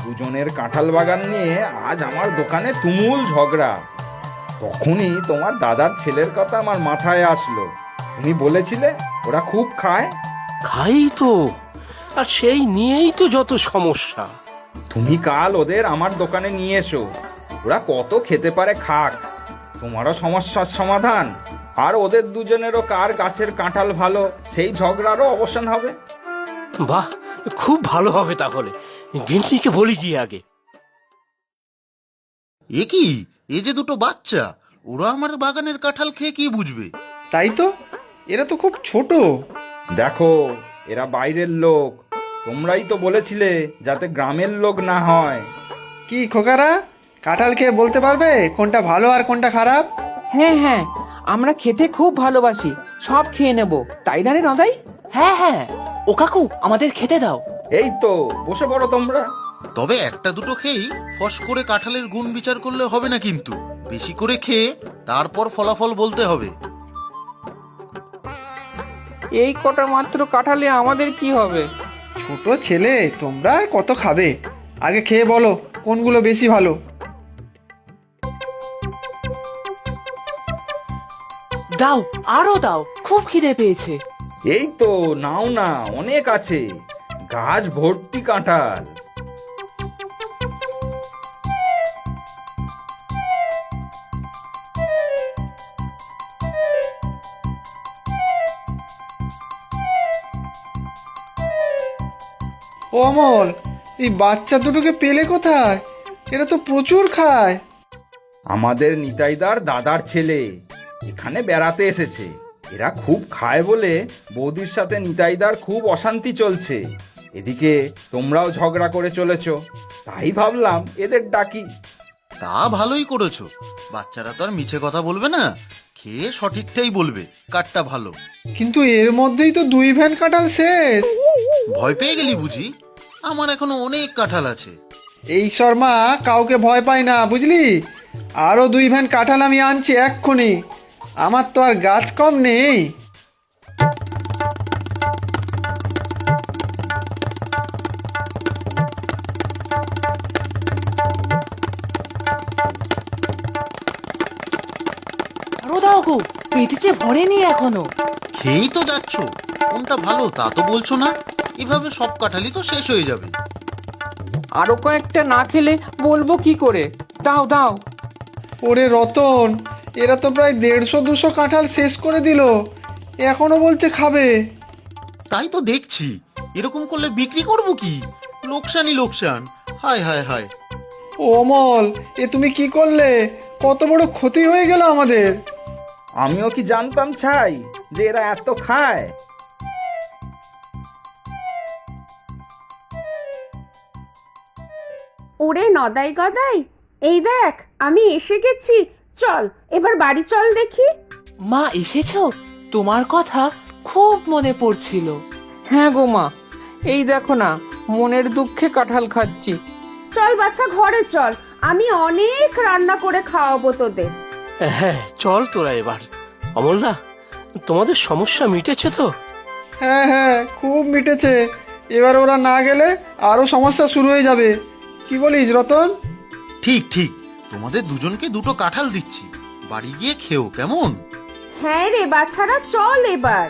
দুজনের কাঁঠাল বাগান নিয়ে আজ আমার দোকানে তুমুল ঝগড়া। তখনই তোমার দাদার ছেলের কথা আমার মাথায় আসলো। তুমি বলেছিলে ওরা খুব খায়। খাই তো, আর সেই নিয়েই তো যত সমস্যা। তুমি কাল ওদের আমার দোকানে নিয়ে এসো। ওরা কত খেতে পারে খাক, তোমারও সমস্যার সমাধান, আর ওদের দুজনেরও কার গাছের কাঁঠাল ভালো সেই ঝগড়ারও অবসান হবে। বাহ, খুব ভালো হবে তাহলে। গিন্নিকে বলি গিয়ে আগে। এ কি, এ যে দুটো বাচ্চা, ওরা আমার বাগানের কাঁঠাল খেয়ে কি বুঝবে? তাই তো, এরা তো খুব ছোট। দেখো, এরা বাইরের লোক, তোমরাই তো বলেছিলে যাতে গ্রামের লোক না হয়। কি খোকারা, কাঁঠাল খেয়ে বলতে পারবে কোনটা ভালো আর কোনটা খারাপ? হ্যাঁ হ্যাঁ, আমরা খেতে খুব ভালোবাসি, সব খেয়ে নেব, তাই না রে নদাই? হ্যাঁ হ্যাঁ, ও কাকু আমাদের খেতে দাও। এই তো বসে পড়ো তোমরা। তবে একটা দুটো খেয়েই ফস করে কাঁঠালের গুণ বিচার করলে হবে না, কিন্তু বেশি করে খেয়ে তারপর ফলাফল বলতে হবে। এই কটা মাত্র কাঁঠালে আমাদের কি হবে? ছোট ছেলে, তোমরা আর কত খাবে? আগে খেয়ে বলো কোনগুলো বেশি ভালো। দাও, আরো দাও, খুব খিদে পেয়েছে। এই তো নাও না, অনেক আছে, গাছ ভর্তি কাঁঠাল। ও অমল, এই বাচ্চা দুটোকে পেলে কোথায়? এরা তো প্রচুর খায়। আমাদের নিতাইদার দাদার ছেলে এখানে বেড়াতে এসেছে। এরা খুব খায় বলে বৌদির সাথে নিতাইদার খুব অশান্তি চলছে। এদিকে তোমরাও ঝগড়া করে চলেছো, তাই ভাবলাম এদের ডাকি। তা ভালোই করেছো, বাচ্চারা তো আর মিছে কথা বলবে না, খেয়ে সঠিকটাই বলবে কাঠটা ভালো। কিন্তু এর মধ্যেই তো 2 ভ্যান কাঁঠাল শেষ। ভয় পেয়ে গেলি বুঝি? আমার এখনো অনেক কাঁঠাল আছে। এই শর্মা কাউকে ভয় পায় না, বুঝলি? আরো 2 ভ্যান কাঁঠাল আমি আনছি এক্ষুনি, আমার তো আর গাছ কম নেই। আরো দাও গো, পেটে যে ভরেনি এখনো। খেয়েই তো যাচ্ছ, কোনটা ভালো তা তো বলছো না। এভাবে সব কাঁঠালই তো শেষ হয়ে যাবে। আরো কয়েকটা না খেলে বলবো কি করে? দাও দাও। ওরে রতন, এরা তো প্রায় 150-200 কাঁঠাল শেষ করে দিল, এখনো বলছে খাবে। তাই তো দেখছি, এরকম করলে বিক্রি করবো কি? লোকসানই লোকসান। হায় হায় হায়। ও অমল, এ তুমি কি করলে? কত বড় ক্ষতি হয়ে গেল আমাদের। আমিও কি জানতাম ছাই যে এরা এত খায়। ওরে নদাই গদাই, এই দেখ আমি এসে গেছি, চল এবার বাড়ি চল দেখি। মা এসেছো? তোমার কথা খুব মনে পড়ছিল। হ্যাঁ গো মা, এই দেখো না, মনের দুঃখে কাঁঠাল খাচ্ছি। চল বাছা ঘরে চল, আমি অনেক রান্না করে খাওয়াবো তোদের। হ্যাঁ চল তোরা এবার। অমলদা, তোমাদের সমস্যা মিটেছে তো? হ্যাঁ হ্যাঁ, খুব মিটেছে। এবার ওরা না গেলে আরো সমস্যা শুরু হয়ে যাবে। কি বলিস রতন? ঠিক ঠিক, তোমাদের দুজনকে দুটো কাঁঠাল দিচ্ছি, বাড়ি গিয়ে খেও কেমন? হ্যাঁ রে বাছারা, চল এবার।